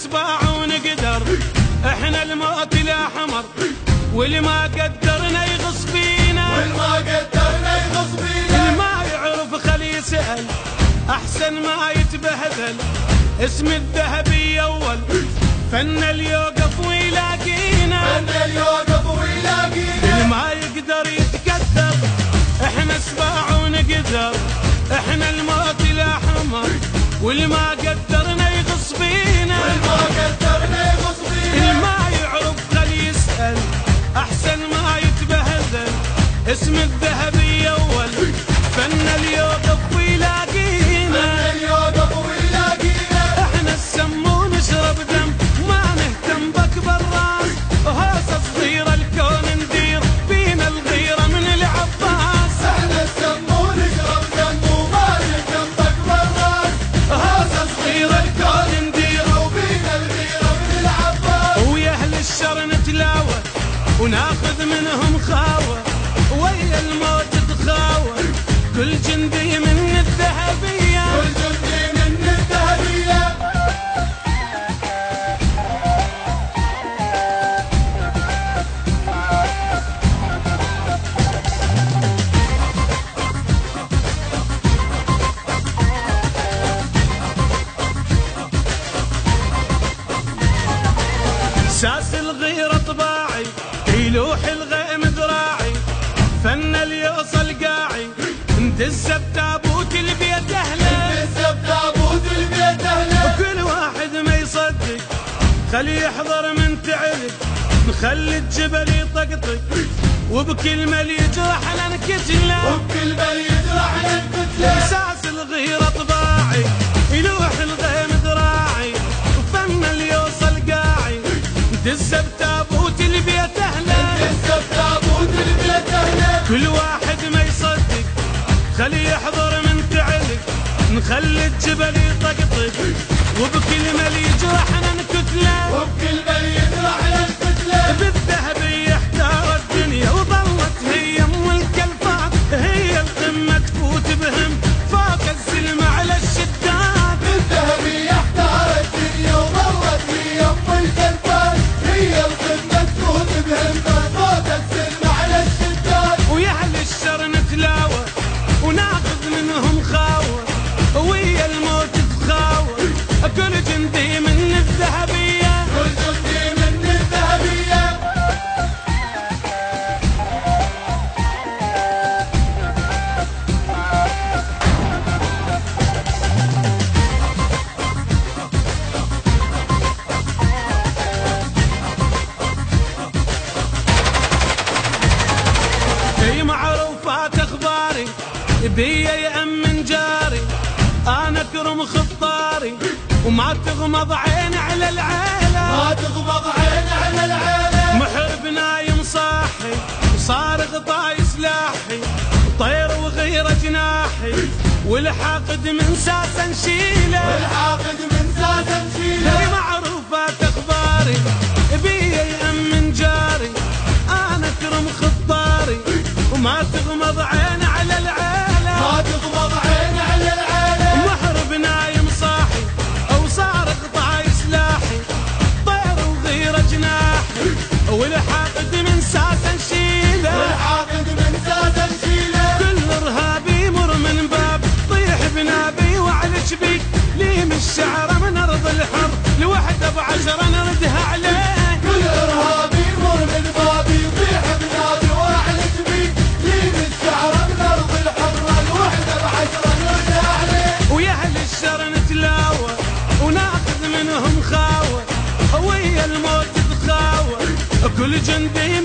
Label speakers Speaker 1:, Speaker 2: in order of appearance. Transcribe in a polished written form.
Speaker 1: صباع ونقدر، احنا الموت لا حمر، واللي ما قدرنا يغص بينا،
Speaker 2: والما قدرنا يغص بينا.
Speaker 1: اللي ما يعرف خلي يسأل احسن ما يتبهدل. اسم الذهبي اول فن اليوقف ويلاقينا،
Speaker 2: فن اليوقف ويلاقينا.
Speaker 1: اللي ما يقدر يتقدر، احنا صباع ونقدر، احنا الموت لا حمر، واللي ما قدرنا يغص بينا،
Speaker 2: والما قدرنا يغص بينا.
Speaker 1: اللي ما يعرف خلي يسأل احسن ما يتبهدل. اسم الذهبي اول فن اليوقف ويلاقينا،
Speaker 2: فن اليوقف ويلاقينا.
Speaker 1: احنا السم ونشرب دم ما نهتم باكبر راس، هوسه صغيره الكون ندير بينا الغيره من العباس.
Speaker 2: احنا السم ونشرب دم وما نهتم باكبر راس،
Speaker 1: هوسه صغيره الكون ندير
Speaker 2: وبينا الغيره من العباس.
Speaker 1: ويا اهل الشر نتلاوى وناخذ منهم خاوه، ويا الموت تخاوى كل جندي من الذهبيه،
Speaker 2: كل جندي من الذهبيه.
Speaker 1: ساس الغيرة طباعي يلوح الغيم ذراعي، فن اليوصل قاعي ندز بتابوت البيت اهله،
Speaker 2: لسه بتابوت البيت اهله.
Speaker 1: وكل واحد ما يصدق خلي يحضر من تعرف، نخلي الجبل يطقطق وبكلمة اللي يجرح ننكتله،
Speaker 2: وبكل بل يجرح الكتله.
Speaker 1: ساس الغيرة طباعي يلوح الغيم ذراعي، وفن اليوصل قاعي ندز بتابوت البيت اهله،
Speaker 2: لسه بتابوت البيت اهله.
Speaker 1: كل واحد ما يصدق خلي يحضر من تعلق، نخلي الجبل يطقطق وبكلمة اللي يجرحنا نكتله،
Speaker 2: وبكل بل يجرح الكتله.
Speaker 1: بالذهبية احتارت الدنيا وظلت هي ملك الفات، هي القمة تفوت بهم فوق السلم على الشداد.
Speaker 2: بالذهبية احتارت الدنيا وظلت هي ام الكلفات، هي القمة تفوت بهمة فوق السلم على الشداد.
Speaker 1: ويا اهل الشر نتلاوى وناخذ منهم خاوة، ويا الموت تخاوى كل جندي من الذهبية،
Speaker 2: كل جندي من الذهبية.
Speaker 1: في معروفات اخباري بيا يأمن جاري، انا اكرم خطاري وما تغمض عين على العيلة،
Speaker 2: ما تغمض عين على العالم.
Speaker 1: محب نايم صاحي وصارخ طاي سلاحي، طير وغيره جناحي والحاقد من ساسه نشيله،
Speaker 2: والعاقد من ساسه نشيله.
Speaker 1: في معروفات اخباري بيا يأمن جاري، انا اكرم خطاري وما تغمض عين على العيلة،
Speaker 2: ما تغمض عين على العالم.
Speaker 1: محرب نايم صاحي او صارخ طاي سلاحي، طير وغيره جناحي والحاقد من ساسه نشيله،
Speaker 2: والعاقد من ساسه نشيله.
Speaker 1: كل ارهابي يمر من باب طيح بنابي وعلى شبيك لي من الشعر من ارض الحر لوحده ب10 نردها عليه،
Speaker 2: كل ارهابي يمر من بابي يطيح بنابي واعلى شبيك، لين الشعر من ارض الحره الوحده ب10 نردها عليه.
Speaker 1: ويا اهل الشر نتلاوى وناخذ منهم خاوة، ويا الموت تخاوى كل جندي